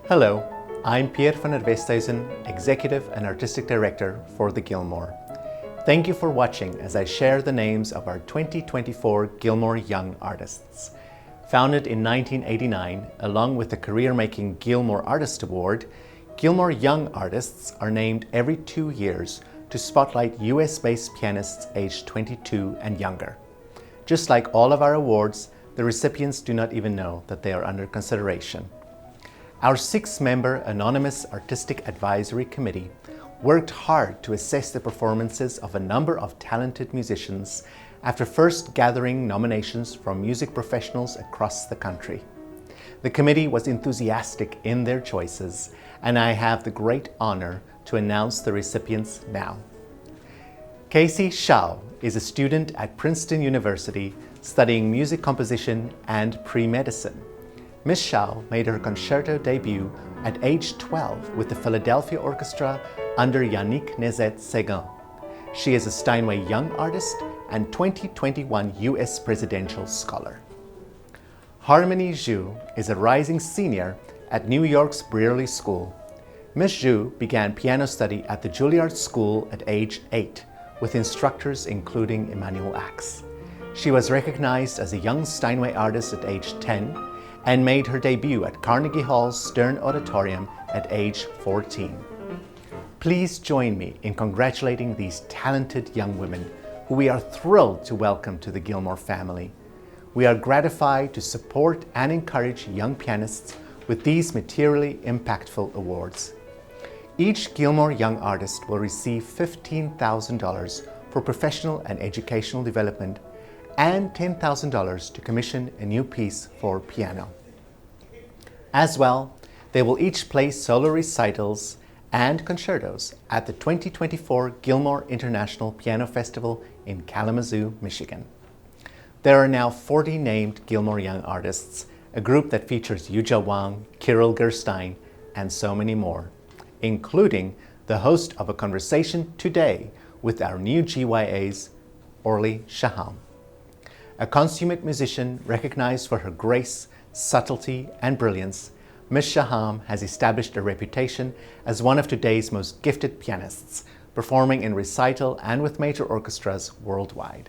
Hello, I'm Pierre van der Westhuizen, Executive and Artistic Director for the Gilmore. Thank you for watching as I share the names of our 2024 Gilmore Young Artists. Founded in 1989, along with the career-making Gilmore Artist Award, Gilmore Young Artists are named every 2 years to spotlight US-based pianists aged 22 and younger. Just like all of our awards, the recipients do not even know that they are under consideration. Our 6-member Anonymous Artistic Advisory Committee worked hard to assess the performances of a number of talented musicians after first gathering nominations from music professionals across the country. The committee was enthusiastic in their choices, and I have the great honor to announce the recipients now. Casey Shao is a student at Princeton University studying music composition and pre-medicine. Ms. Shao made her concerto debut at age 12 with the Philadelphia Orchestra under Yannick Nézet-Séguin. She is a Steinway Young Artist and 2021 US Presidential Scholar. Harmony Zhu is a rising senior at New York's Brearley School. Ms. Zhu began piano study at the Juilliard School at age 8, with instructors including Emmanuel Ax. She was recognized as a young Steinway artist at age 10 and made her debut at Carnegie Hall's Stern Auditorium at age 14. Please join me in congratulating these talented young women who we are thrilled to welcome to the Gilmore family. We are gratified to support and encourage young pianists with these materially impactful awards. Each Gilmore Young Artist will receive $15,000 for professional and educational development and $10,000 to commission a new piece for piano. As well, they will each play solo recitals and concertos at the 2024 Gilmore International Piano Festival in Kalamazoo, Michigan. There are now 40 named Gilmore Young Artists, a group that features Yuja Wang, Kirill Gerstein, and so many more, including the host of a conversation today with our new GYAs, Orly Shaham. A consummate musician recognized for her grace, subtlety, and brilliance, Ms. Shaham has established a reputation as one of today's most gifted pianists, performing in recital and with major orchestras worldwide.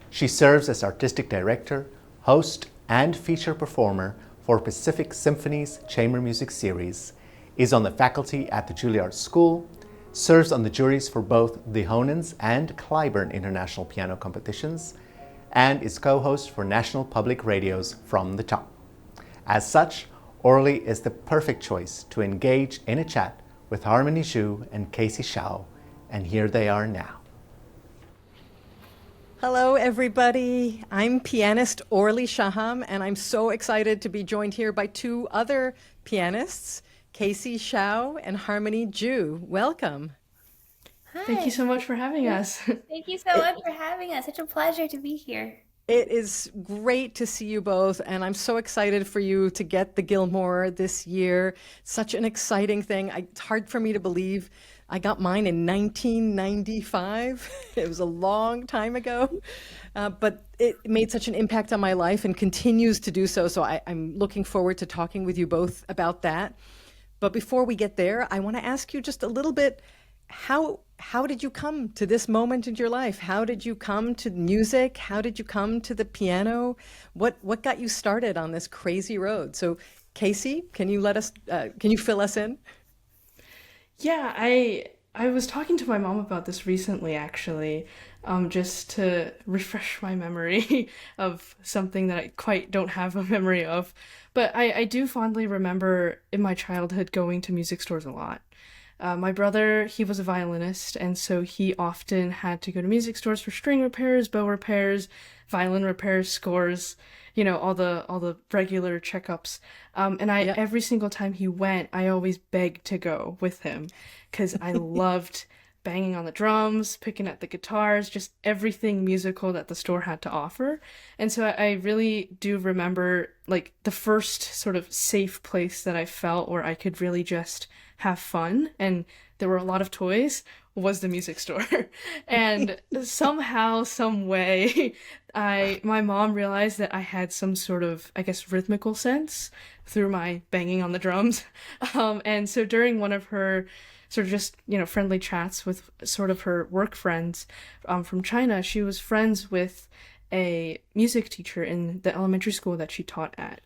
She serves as artistic director, host, and feature performer for Pacific Symphony's Chamber Music Series, is on the faculty at the Juilliard School, serves on the juries for both the Honens and Clyburn International Piano Competitions, and is co-host for National Public Radio's From the Top. As such, Orly is the perfect choice to engage in a chat with Harmony Zhu and Casey Shao, and here they are now. Hello, everybody. I'm pianist Orly Shaham, and I'm so excited to be joined here by 2 other pianists, Casey Shao and Harmony Zhu. Welcome. Hi. Thank you so much for having us. Thank you so much for having us. Such a pleasure to be here. It is great to see you both, and I'm so excited for you to get the Gilmore this year. Such an exciting thing. It's hard for me to believe. I got mine in 1995. It was a long time ago, but it made such an impact on my life and continues to do so. So I'm looking forward to talking with you both about that. But before we get there, I want to ask you just a little bit, how did you come to this moment in your life? How did you come to music? How did you come to the piano? What got you started on this crazy road? So Casey, can you fill us in? Yeah, I was talking to my mom about this recently, actually, just to refresh my memory of something that I quite don't have a memory of. But I do fondly remember in my childhood going to music stores a lot. My brother, he was a violinist, and so he often had to go to music stores for string repairs, bow repairs, violin repairs, scores, all the regular checkups. And every single time he went, I always begged to go with him because I loved banging on the drums, picking at the guitars, just everything musical that the store had to offer. And so I really do remember like the first sort of safe place that I felt where I could really just have fun and there were a lot of toys was the music store. And somehow, some way, my mom realized that I had some sort of, I guess, rhythmical sense through my banging on the drums. And so during one of her sort of just, friendly chats with sort of her work friends from China, she was friends with a music teacher in the elementary school that she taught at.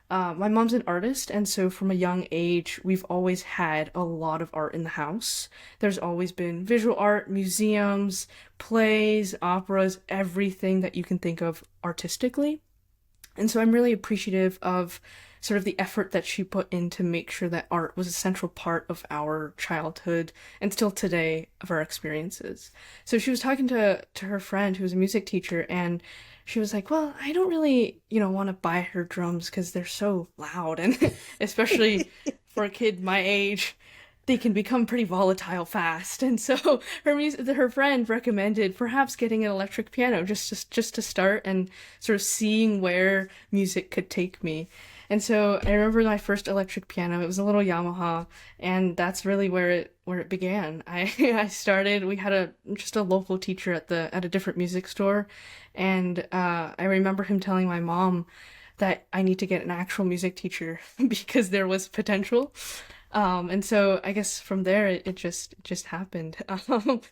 My mom's an artist, and so from a young age, we've always had a lot of art in the house. There's always been visual art, museums, plays, operas, everything that you can think of artistically. And so I'm really appreciative of sort of the effort that she put in to make sure that art was a central part of our childhood and still today of our experiences. So she was talking to her friend who was a music teacher, and she was like, well, I don't really, want to buy her drums because they're so loud. And especially for a kid my age, they can become pretty volatile fast. And so her friend recommended perhaps getting an electric piano just to start and sort of seeing where music could take me. And so I remember my first electric piano. It was a little Yamaha, and that's really where it began. I started. We had just a local teacher at a different music store, and I remember him telling my mom that I need to get an actual music teacher because there was potential. And so I guess from there it just happened.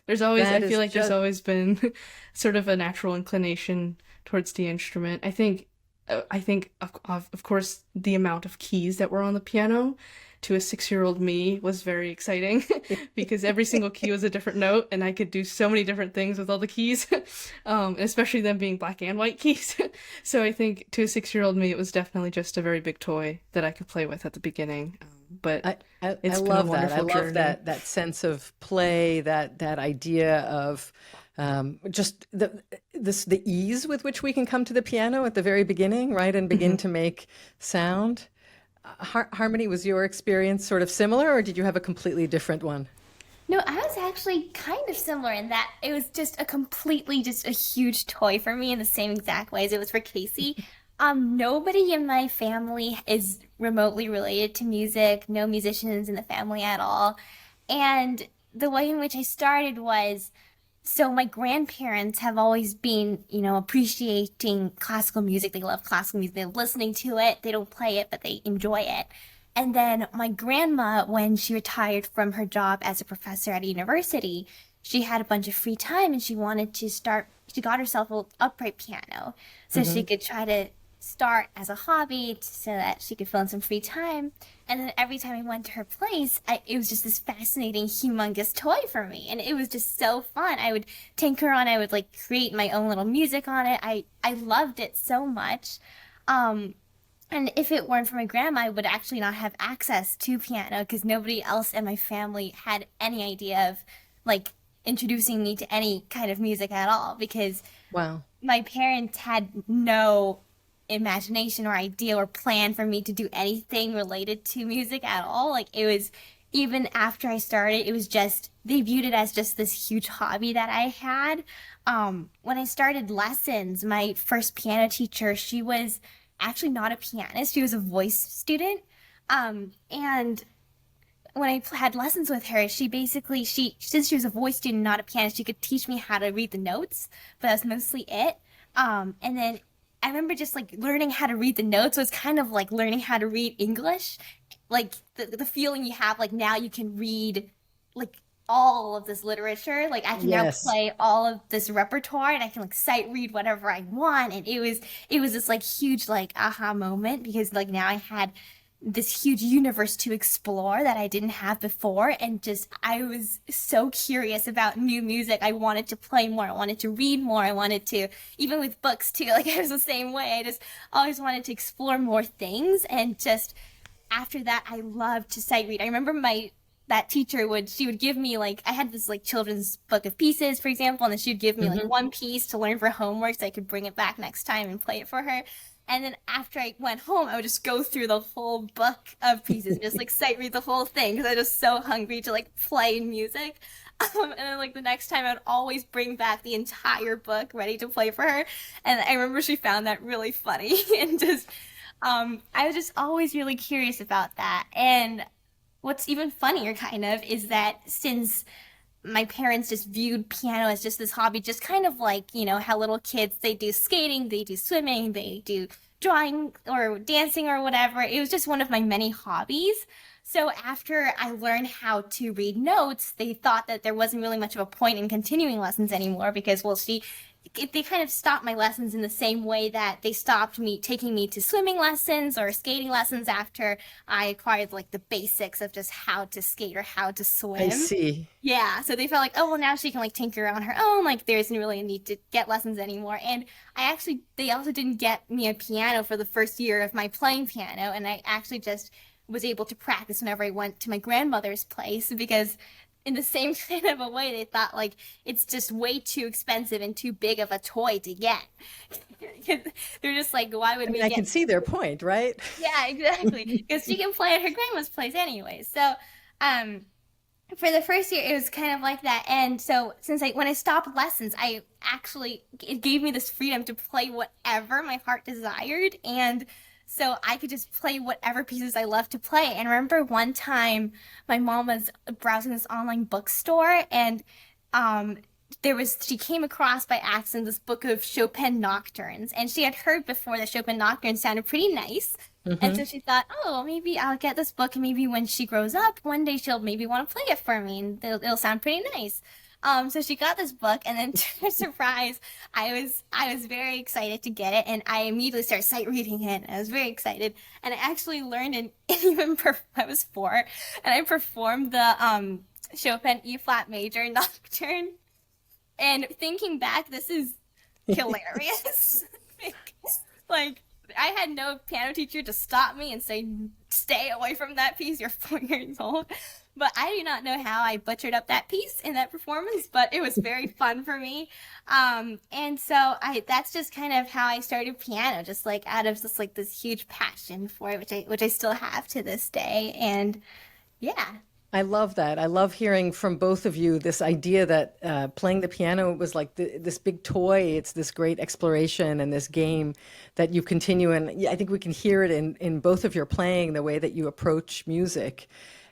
There's always been sort of a natural inclination towards the instrument. I think of course the amount of keys that were on the piano to a 6-year-old me was very exciting because every single key was a different note and I could do so many different things with all the keys, especially them being black and white keys. So I think to a 6-year-old me, it was definitely just a very big toy that I could play with at the beginning. But I it's been love a that. I wonderful love journey. that sense of play, that idea of just the ease with which we can come to the piano at the very beginning, right, and begin to make sound. Harmony, was your experience sort of similar, or did you have a completely different one? No, I was actually kind of similar in that it was just a huge toy for me in the same exact way as it was for Casey. Nobody in my family is remotely related to music, no musicians in the family at all. And the way in which I started was, so my grandparents have always been, appreciating classical music. They love classical music. They're listening to it. They don't play it, but they enjoy it. And then my grandma, when she retired from her job as a professor at a university, she had a bunch of free time and she got herself an upright piano so she could try to start as a hobby so that she could fill in some free time. And then every time I went to her place, it was just this fascinating, humongous toy for me. And it was just so fun. I would tinker on it. I would create my own little music on it. I loved it so much. And if it weren't for my grandma, I would actually not have access to piano because nobody else in my family had any idea of introducing me to any kind of music at all, because Wow. my parents had no imagination or idea or plan for me to do anything related to music at all. It was, even after I started, it was just, they viewed it as just this huge hobby that I had. When I started lessons, my first piano teacher, she was actually not a pianist. She was a voice student. And when I had lessons with her, since she was a voice student, not a pianist, she could teach me how to read the notes, but that's mostly it. And then I remember just learning how to read the notes was kind of like learning how to read English. The feeling you have, now you can read all of this literature. I can Yes. now play all of this repertoire and I can sight read whatever I want. And it was this huge aha moment, because now I had this huge universe to explore that I didn't have before. And just, I was so curious about new music. I wanted to play more. I wanted to read more. I wanted to, even with books too, I was the same way. I just always wanted to explore more things. And just after that, I loved to sight read. I remember that teacher she would give me I had this children's book of pieces, for example, and then she'd give me one piece to learn for homework so I could bring it back next time and play it for her. And then after I went home, I would just go through the whole book of pieces and just sight read the whole thing, because I was just so hungry to play music. And then the next time I would always bring back the entire book ready to play for her. And I remember she found that really funny. And just I was just always really curious about that. And what's even funnier kind of is that since my parents just viewed piano as just this hobby, just kind of like, how little kids, they do skating, they do swimming, they do drawing or dancing or whatever. It was just one of my many hobbies. So after I learned how to read notes, they thought that there wasn't really much of a point in continuing lessons anymore because, well, they kind of stopped my lessons in the same way that they stopped taking me to swimming lessons or skating lessons after I acquired like the basics of just how to skate or how to swim. I see. Yeah, so they felt like, oh, well, now she can like tinker on her own. Like there isn't really a need to get lessons anymore. And they also didn't get me a piano for the first year of my playing piano. And I actually just was able to practice whenever I went to my grandmother's place because in the same kind of a way, they thought like it's just way too expensive and too big of a toy to get. They're just like, why would we I get? can see their point, right? Yeah, exactly. Because she can play at her grandma's place anyway. So, for the first year, it was kind of like that. And so, when I stopped lessons, it gave me this freedom to play whatever my heart desired, and so I could just play whatever pieces I loved to play. And I remember one time my mom was browsing this online bookstore and she came across by accident this book of Chopin nocturnes, and she had heard before that Chopin nocturnes sounded pretty nice. And so she thought, oh, maybe I'll get this book and maybe when she grows up, one day she'll maybe want to play it for me and it'll sound pretty nice. So she got this book, and then to her surprise, I was very excited to get it, and I immediately started sight reading it. I was very excited, and I actually learned I was 4, and I performed the Chopin E flat major nocturne. And thinking back, this is hilarious. Like I had no piano teacher to stop me and say, "Stay away from that piece. You're 4 years old." But I do not know how I butchered up that piece in that performance, but it was very fun for me. And so that's just kind of how I started piano, just like out of just like this huge passion for it, which I still have to this day. And yeah. I love that. I love hearing from both of you this idea that playing the piano was like this big toy. It's this great exploration and this game that you continue. And yeah, I think we can hear it in both of your playing, the way that you approach music.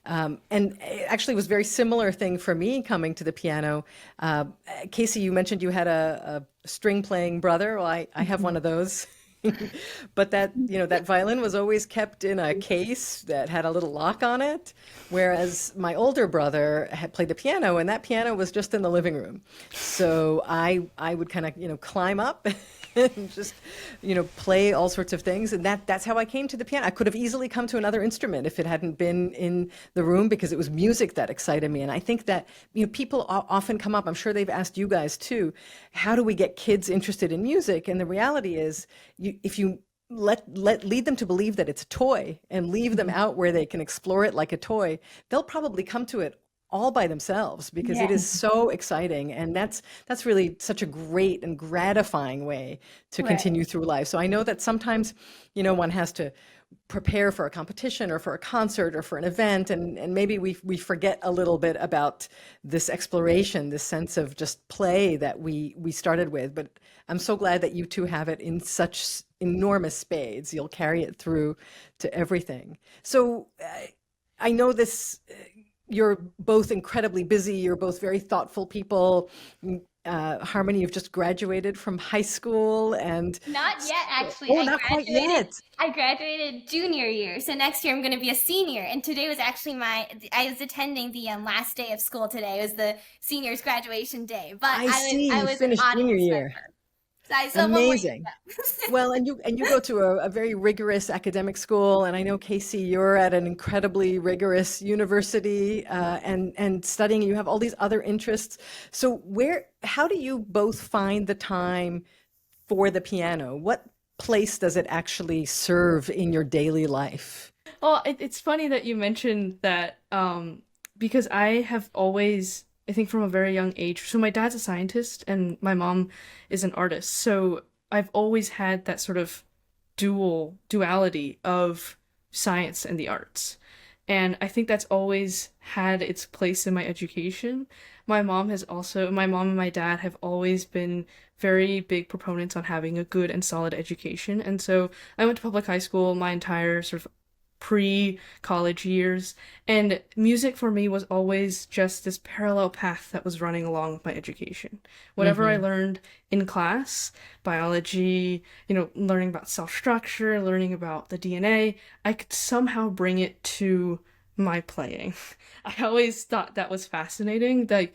And it actually was a very similar thing for me coming to the piano. Casey, you mentioned you had a string playing brother. Well, I have one of those. But that violin was always kept in a case that had a little lock on it, whereas my older brother had played the piano, and that piano was just in the living room. So I would kind of climb up and just play all sorts of things, and that's how I came to the piano. I could have easily come to another instrument if it hadn't been in the room, because it was music that excited me. And I think that people often come up, I'm sure they've asked you guys too, how do we get kids interested in music? And the reality is, if you lead them to believe that it's a toy and leave them out where they can explore it like a toy, they'll probably come to it all by themselves, because it is so exciting. And that's really such a great and gratifying way to continue through life. So I know that sometimes, one has to prepare for a competition or for a concert or for an event, and maybe we forget a little bit about this exploration, this sense of just play that we started with. But I'm so glad that you two have it in such enormous spades. You'll carry it through to everything. So I know this, you're both incredibly busy. You're both very thoughtful people. Harmony, you've just graduated from high school, and not yet, actually. Oh, not quite yet. I graduated junior year, so next year I'm going to be a senior. And today was actually I was attending the last day of school today. It was the seniors graduation day. But I was finished an junior audience year. member. So I still have one more year Amazing. to go. Well, and you go to a very rigorous academic school, and I know, Casey, you're at an incredibly rigorous university, and studying. You have all these other interests. So how do you both find the time for the piano? What place does it actually serve in your daily life? Well, it's funny that you mentioned that, because I have always, I think from a very young age, so my dad's a scientist and my mom is an artist. So I've always had that sort of duality of science and the arts. And I think that's always had its place in my education. My mom and my dad have always been very big proponents on having a good and solid education. And so I went to public high school my entire sort of pre-college years. And music for me was always just this parallel path that was running along with my education. Whatever I learned in class, biology, learning about cell structure, learning about the DNA, I could somehow bring it to my playing. I always thought that was fascinating. The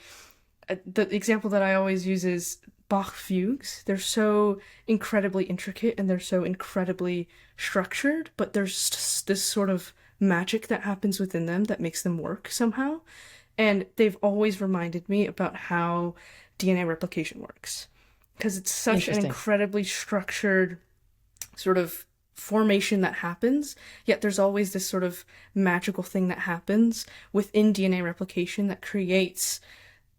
example that I always use is Bach fugues. They're so incredibly intricate and they're so incredibly structured, but there's just this sort of magic that happens within them that makes them work somehow. And they've always reminded me about how DNA replication works. Because it's such an incredibly structured sort of formation that happens, yet there's always this sort of magical thing that happens within DNA replication that creates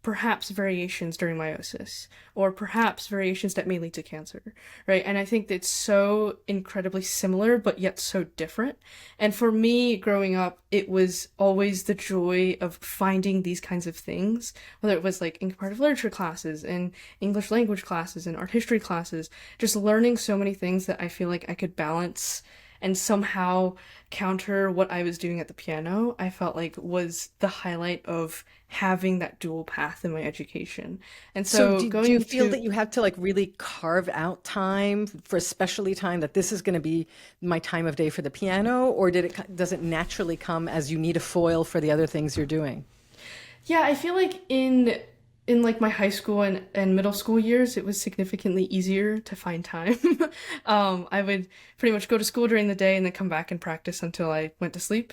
perhaps variations during meiosis, or perhaps variations that may lead to cancer, right? And I think it's so incredibly similar, but yet so different. And for me, growing up, it was always the joy of finding these kinds of things, whether it was like in comparative literature classes and English language classes and art history classes, just learning so many things that I feel like I could balance and somehow counter what I was doing at the piano. I felt like was the highlight of having that dual path in my education. And so do you feel that you have to like really carve out time for especially time that this is going to be my time of day for the piano, or does it naturally come as you need a foil for the other things you're doing? Yeah, I feel like in like my high school and middle school years, it was significantly easier to find time. I would pretty much go to school during the day and then come back and practice until I went to sleep.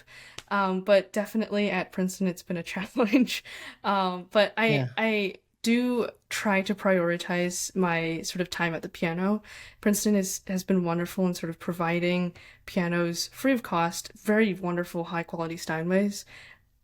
But definitely at Princeton, it's been a challenge. But I do try to prioritize my sort of time at the piano. Princeton has been wonderful in sort of providing pianos free of cost, very wonderful, high quality Steinways,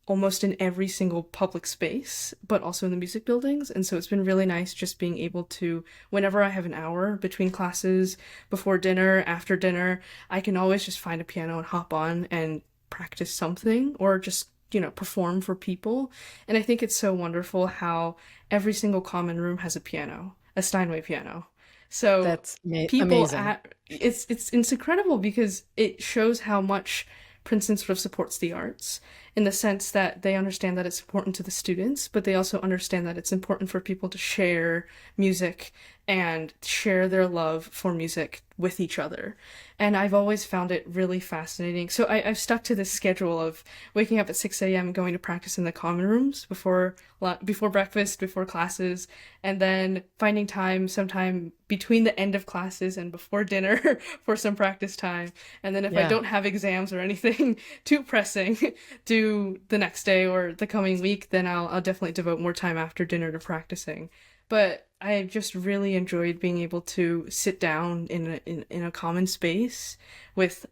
almost in every single public space, but also in the music buildings. And so it's been really nice just being able to, whenever I have an hour between classes, before dinner, after dinner, I can always just find a piano and hop on and practice something, or just, perform for people. And I think it's so wonderful how every single common room has a piano, a Steinway piano. So that's people amazing. It's incredible because it shows how much Princeton sort of supports the arts in the sense that they understand that it's important to the students, but they also understand that it's important for people to share music and share their love for music with each other. And I've always found it really fascinating. So I've stuck to this schedule of waking up at 6 a.m., going to practice in the common rooms before breakfast, before classes, and then finding time sometime between the end of classes and before dinner for some practice time. And then if I don't have exams or anything too pressing due the next day or the coming week, then I'll definitely devote more time after dinner to practicing. But I just really enjoyed being able to sit down in a common space with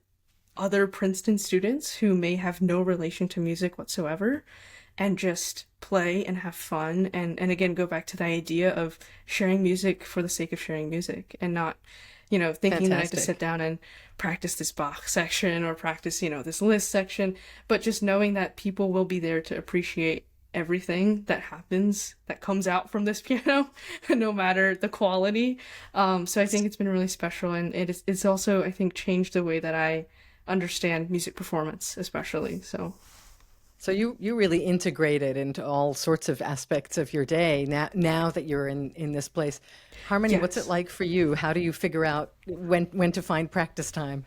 other Princeton students who may have no relation to music whatsoever, and just play and have fun, and again go back to the idea of sharing music for the sake of sharing music, and not thinking that I have to sit down and practice this Bach section or practice this Liszt section, but just knowing that people will be there to appreciate everything that happens, that comes out from this piano, no matter the quality. So I think it's been really special, and it's also, I think, changed the way that I understand music performance, especially. So you really integrated into all sorts of aspects of your day now that you're in this place. Harmony, Yes. what's it like for you? How do you figure out when to find practice time?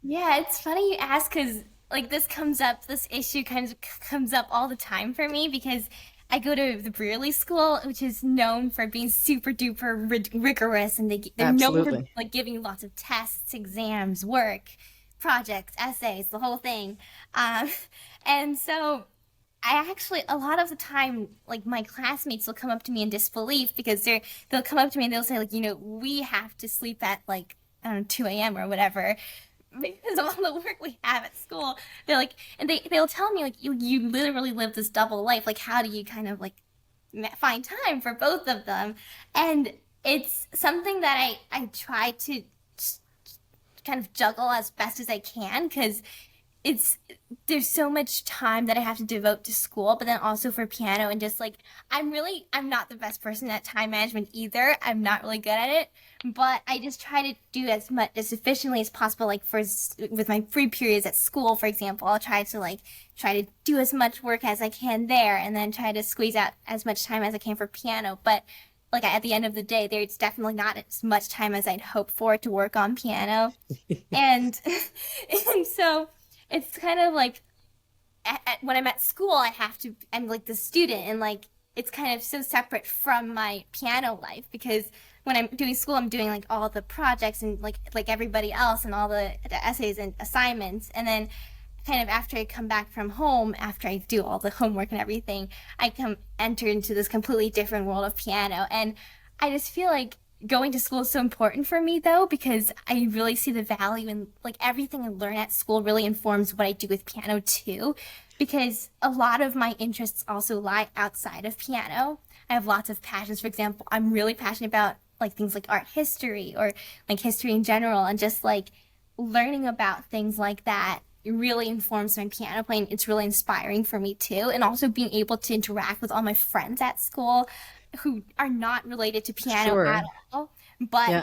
Yeah, it's funny you ask because like this issue kind of comes up all the time for me because I go to the Brearley School, which is known for being super duper rigorous, and they're known for Absolutely. like giving lots of tests, exams, work, projects, essays, the whole thing. Um, and so I actually, a lot of the time, like my classmates will come up to me in disbelief because they'll come up to me and they'll say like, we have to sleep at like, I don't know, 2 a.m. or whatever because of all the work we have at school. They're like, and they'll tell me like, you literally live this double life. Like, how do you kind of like find time for both of them? And it's something that I try to kind of juggle as best as I can because it's there's so much time that I have to devote to school, but then also for piano, and just like I'm not the best person at time management either. I'm not really good at it, but I just try to do as efficiently as possible. Like with my free periods at school, for example, I'll try to do as much work as I can there, and then try to squeeze out as much time as I can for piano. But like at the end of the day, there's definitely not as much time as I'd hope for to work on piano, and and so it's kind of like when I'm at school, I'm like the student, and like it's kind of so separate from my piano life, because when I'm doing school, I'm doing like all the projects and like everybody else, and all the essays and assignments, and then kind of after I come back from home, after I do all the homework and everything, I enter into this completely different world of piano. And I just feel like going to school is so important for me, though, because I really see the value in like everything I learn at school really informs what I do with piano too, because a lot of my interests also lie outside of piano. I have lots of passions. For example, I'm really passionate about like things like art history, or like history in general, and just like learning about things like that, it really informs my piano playing. It's really inspiring for me too. And also being able to interact with all my friends at school who are not related to piano Sure. at all, but Yeah.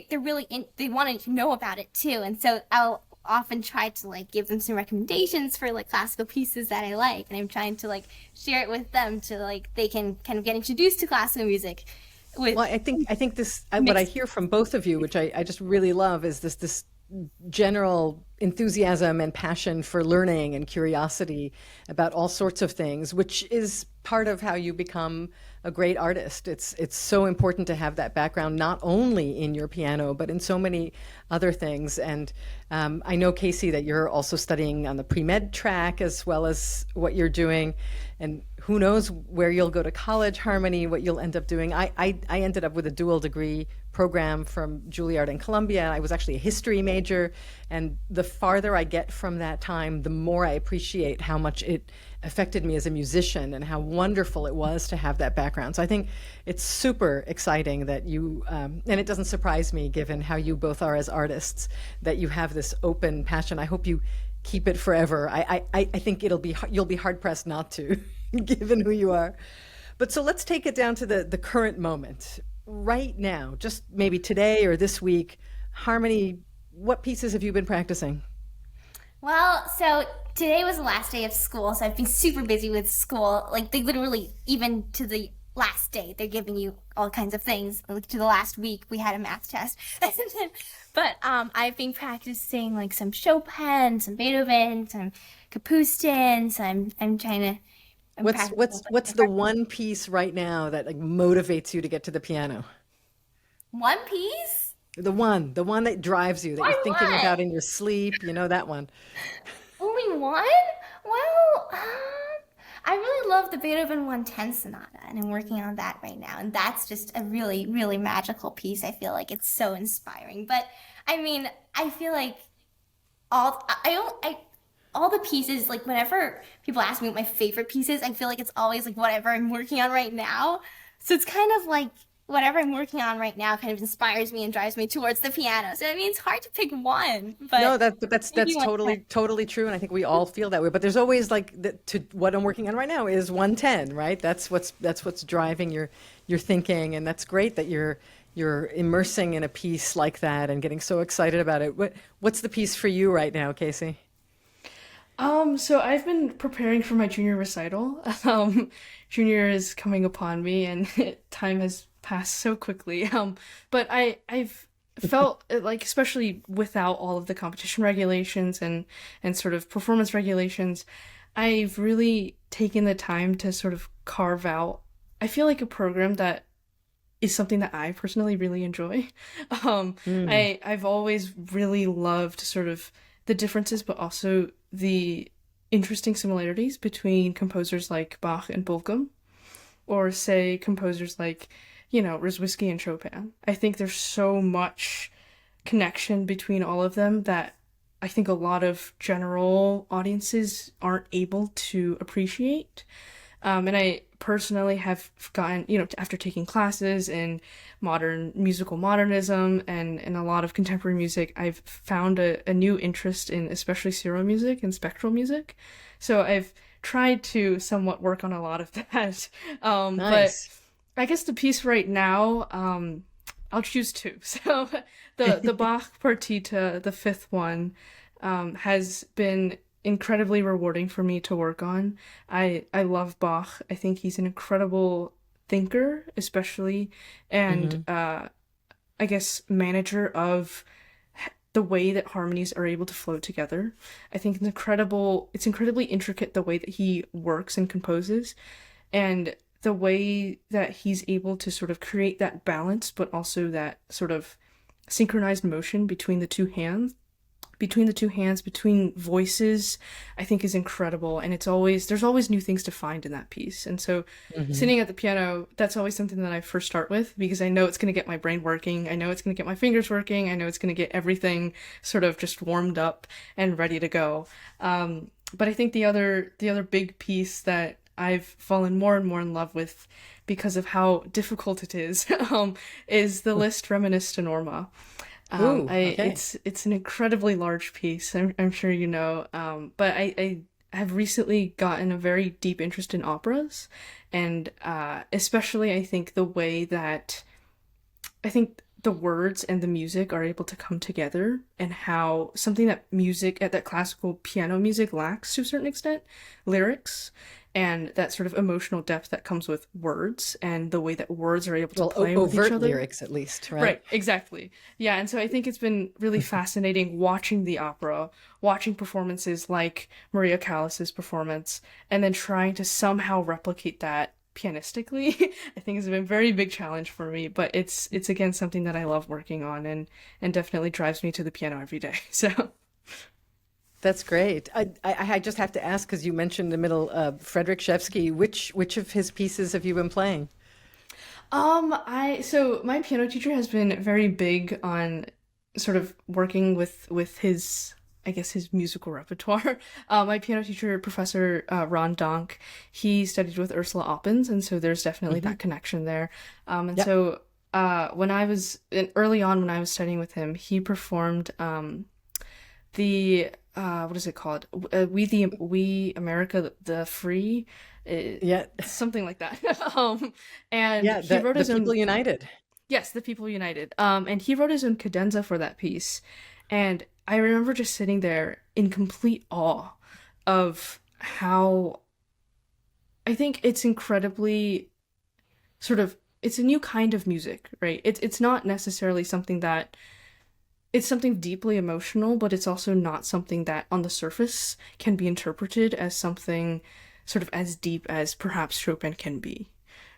they're really they want to know about it too. And so I'll often try to like give them some recommendations for like classical pieces that I like, and I'm trying to like share it with them to like they can kind of get introduced to classical music. With Well, I think this, what I hear from both of you, which I just really love, is this general enthusiasm and passion for learning and curiosity about all sorts of things, which is part of how you become a great artist. It's so important to have that background, not only in your piano, but in so many other things. And I know, Casey, that you're also studying on the pre-med track as well as what you're doing. And who knows where you'll go to college, Harmony, what you'll end up doing. I ended up with a dual degree program from Juilliard and Columbia. I was actually a history major. And the farther I get from that time, the more I appreciate how much it affected me as a musician and how wonderful it was to have that background. So I think it's super exciting that you, and it doesn't surprise me given how you both are as artists, that you have this open passion. I hope you keep it forever. I think you'll be hard pressed not to, given who you are. But so let's take it down to the current moment. Right now, just maybe today or this week, Harmony, what pieces have you been practicing? Well, so today was the last day of school, so I've been super busy with school. Like they literally, even to the last day, they're giving you all kinds of things. Like to the last week, we had a math test. But I've been practicing like some Chopin, some Beethoven, some Kapustin. So I'm trying to. What's the one piece right now that like motivates you to get to the piano? One piece? The one that drives you, that you're thinking Why? about in your sleep, that one. Only one? Well, I really love the Beethoven 110 Sonata, and I'm working on that right now. And that's just a really, really magical piece. I feel like it's so inspiring. But I mean, I feel like all the pieces, like whenever people ask me what my favorite piece is, I feel like it's always like whatever I'm working on right now. So it's kind of like whatever I'm working on right now kind of inspires me and drives me towards the piano. So I mean, it's hard to pick one, but No, that's maybe totally true, and I think we all feel that way. But there's always like what I'm working on right now is 110, right? That's what's driving your thinking, and that's great that you're immersing in a piece like that and getting so excited about it. What's the piece for you right now, Casey? So I've been preparing for my junior recital. Junior is coming upon me, and time has passed so quickly. But I've felt like, especially without all of the competition regulations and sort of performance regulations, I've really taken the time to sort of carve out, I feel like, a program that is something that I personally really enjoy. I've always really loved sort of the differences, but also the interesting similarities between composers like Bach and Bochum, or say composers like, Rzewski and Chopin. I think there's so much connection between all of them that I think a lot of general audiences aren't able to appreciate. And I personally have gotten, after taking classes in modern musical modernism and a lot of contemporary music, I've found a new interest in especially serial music and spectral music. So I've tried to somewhat work on a lot of that. But Nice. I guess the piece right now, I'll choose two. So the Bach Partita, the fifth one, has been incredibly rewarding for me to work on. I love Bach. I think he's an incredible thinker, especially, and I guess manager of the way that harmonies are able to flow together. I think it's incredible. It's incredibly intricate the way that he works and composes, and the way that he's able to sort of create that balance, but also that sort of synchronized motion between the two hands, between voices, I think is incredible. And there's always new things to find in that piece. And so sitting at the piano, that's always something that I first start with, because I know it's going to get my brain working. I know it's going to get my fingers working. I know it's going to get everything sort of just warmed up and ready to go. But I think the other big piece that I've fallen more and more in love with, because of how difficult it is the Liszt Reminiscence Norma. Ooh, okay. It's an incredibly large piece. I'm sure you know. But I have recently gotten a very deep interest in operas, and especially I think the way that I think the words and the music are able to come together, and how something that classical piano music lacks to a certain extent, lyrics, and that sort of emotional depth that comes with words, and the way that words are able to play with each Overt other. lyrics, at least, right? Right, exactly. Yeah, and so I think it's been really fascinating watching the opera, watching performances like Maria Callas's performance, and then trying to somehow replicate that pianistically. I think it's been a very big challenge for me, but it's again something that I love working on, and definitely drives me to the piano every day. So That's great. I just have to ask, because you mentioned in the middle, Frederick Shevsky, which of his pieces have you been playing? so my piano teacher has been very big on sort of working with his, I guess, his musical repertoire. My piano teacher, Professor Ron Donk, he studied with Ursula Oppens, and so there's definitely that connection there. And Yep. so when I was early on when I was studying with him, he performed the what is it called? We America the Free, Yeah. something like that. And Yeah, he wrote the his own. People United. Yes, the People United. And he wrote his own cadenza for that piece. And I remember just sitting there in complete awe of how I think it's incredibly sort of, it's a new kind of music, right? It's not necessarily something that, it's something deeply emotional, but it's also not something that on the surface can be interpreted as something sort of as deep as perhaps Chopin can be.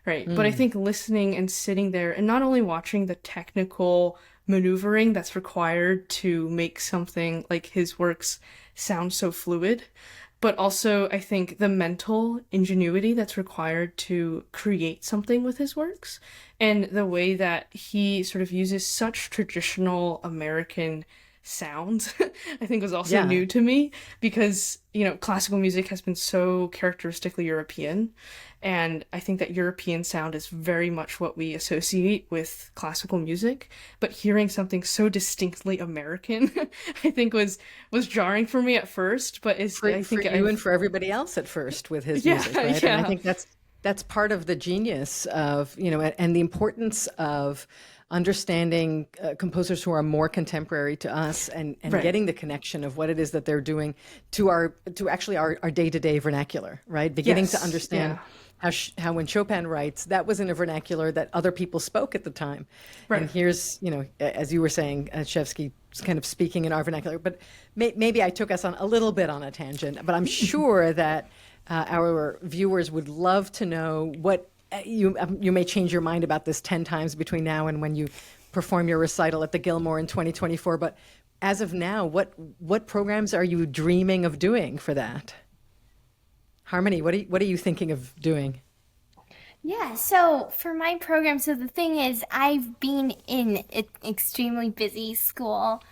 Right. But I think listening and sitting there and not only watching the technical maneuvering that's required to make something like his works sound so fluid, but also I think the mental ingenuity that's required to create something with his works, and the way that he sort of uses such traditional American sounds, I think was also Yeah. new to me, because, classical music has been so characteristically European. And I think that European sound is very much what we associate with classical music. But hearing something so distinctly American, I think was jarring for me at first. But For you and for everybody else at first with his Yeah, music, right? And I yeah. think that's part of the genius of, and the importance of understanding composers who are more contemporary to us, and Right. getting the connection of what it is that they're doing to actually our day-to-day vernacular, right? Beginning to Yes, understand yeah. how when Chopin writes, that was in a vernacular that other people spoke at the time. Right. And here's, as you were saying, Shevsky kind of speaking in our vernacular, but maybe I took us on a little bit on a tangent, but I'm sure that our viewers would love to know what you may change your mind about this 10 times between now and when you perform your recital at the Gilmore in 2024. But as of now, what programs are you dreaming of doing for that? Harmony, what are you thinking of doing? Yeah, so for my program, so the thing is, I've been in an extremely busy school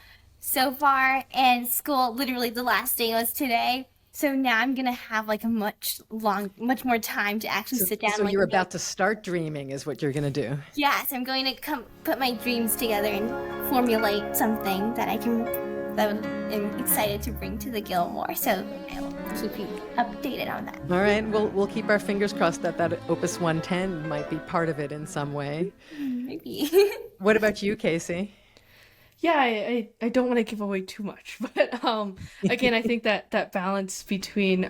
so far, and school, literally the last day was today. So now I'm gonna have like a much more time to actually sit down. So Like, you're about to start dreaming is what you're going to do. yes, I'm going to come put my dreams together and formulate something that I'm excited to bring to the Gilmore. So I'll keep you updated on that. All right, we'll keep our fingers crossed that Opus 110 might be part of it in some way. Maybe. What about you, Casey? Yeah, I don't want to give away too much, but again, I think that balance between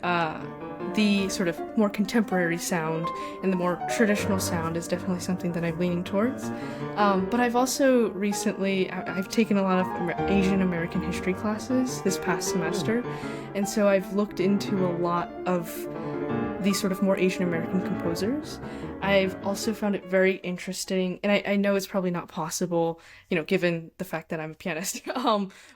the sort of more contemporary sound and the more traditional sound is definitely something that I'm leaning towards. But I've also recently I've taken a lot of Asian American history classes this past semester, and so I've looked into a lot of these sort of more Asian American composers. I've also found it very interesting, and I know it's probably not possible, given the fact that I'm a pianist,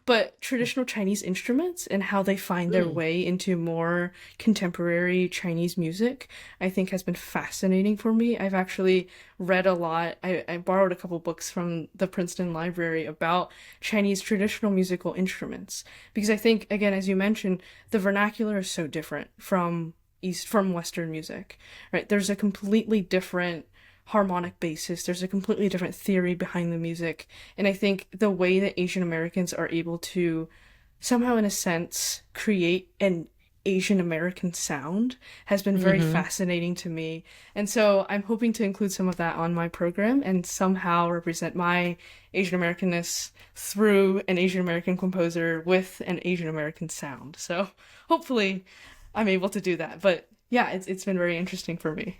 but traditional Chinese instruments and how they find their way into more contemporary Chinese music, I think has been fascinating for me. I've actually read a lot. I borrowed a couple books from the Princeton Library about Chinese traditional musical instruments, because I think, again, as you mentioned, the vernacular is so different from Western music, right? There's a completely different harmonic basis. There's a completely different theory behind the music. And I think the way that Asian Americans are able to somehow, in a sense, create an Asian American sound has been very fascinating to me. And so I'm hoping to include some of that on my program and somehow represent my Asian Americanness through an Asian American composer with an Asian American sound. So hopefully I'm able to do that. But yeah, it's been very interesting for me.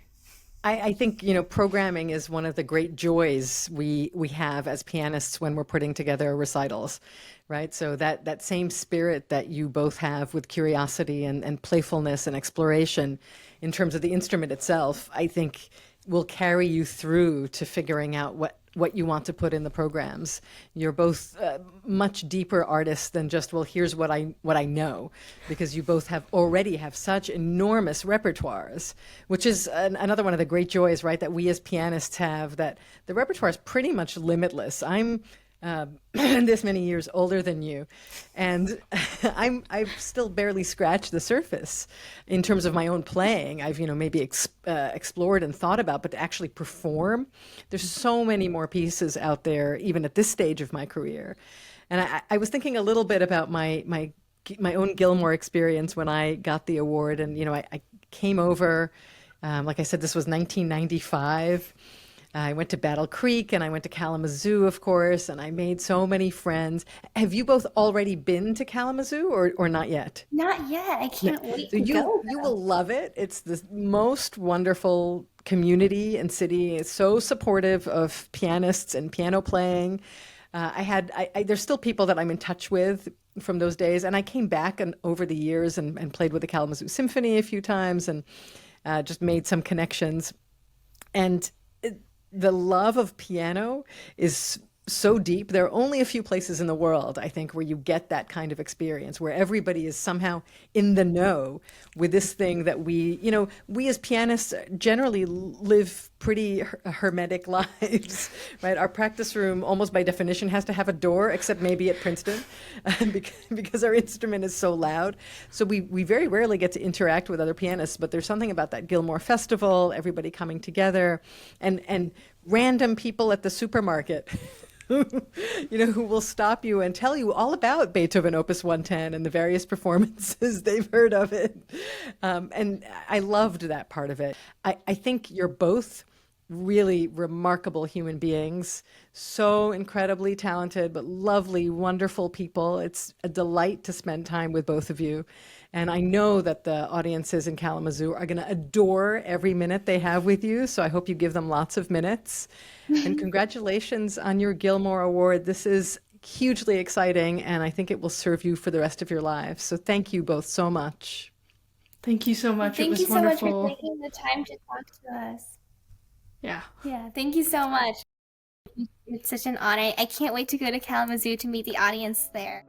I think, programming is one of the great joys we have as pianists when we're putting together recitals, right? So that same spirit that you both have with curiosity and playfulness and exploration in terms of the instrument itself, I think will carry you through to figuring out what you want to put in the programs. You're both much deeper artists than just, well, here's what I know, because you both already have such enormous repertoires, which is another one of the great joys, right, that we as pianists have, that the repertoire is pretty much limitless. I'm this many years older than you, and I've still barely scratched the surface in terms of my own playing. I've maybe explored and thought about, but to actually perform, there's so many more pieces out there, even at this stage of my career. And I was thinking a little bit about my own Gilmore experience when I got the award, and I came over, like I said, this was 1995. I went to Battle Creek and I went to Kalamazoo, of course, and I made so many friends. Have you both already been to Kalamazoo or not yet? Not yet. I can't wait So to go. you will love it. It's the most wonderful community and city. It's so supportive of pianists and piano playing. There's still people that I'm in touch with from those days, and I came back over the years and played with the Kalamazoo Symphony a few times and just made some connections. And the love of piano is so deep. There are only a few places in the world, I think, where you get that kind of experience, where everybody is somehow in the know with this thing that we as pianists generally live pretty hermetic lives, right? Our practice room, almost by definition, has to have a door, except maybe at Princeton, because our instrument is so loud. So we very rarely get to interact with other pianists, but there's something about that Gilmore Festival, everybody coming together, and random people at the supermarket who will stop you and tell you all about Beethoven Opus 110 and the various performances they've heard of it. And I loved that part of it. I think you're both really remarkable human beings, so incredibly talented, but lovely, wonderful people. It's a delight to spend time with both of you. And I know that the audiences in Kalamazoo are going to adore every minute they have with you. So I hope you give them lots of minutes. And congratulations on your Gilmore Award. This is hugely exciting, and I think it will serve you for the rest of your lives. So thank you both so much. Thank you so much. Thank it was you so wonderful. much for taking the time to talk to us. Yeah. Yeah, thank you so much. It's such an honor. I can't wait to go to Kalamazoo to meet the audience there.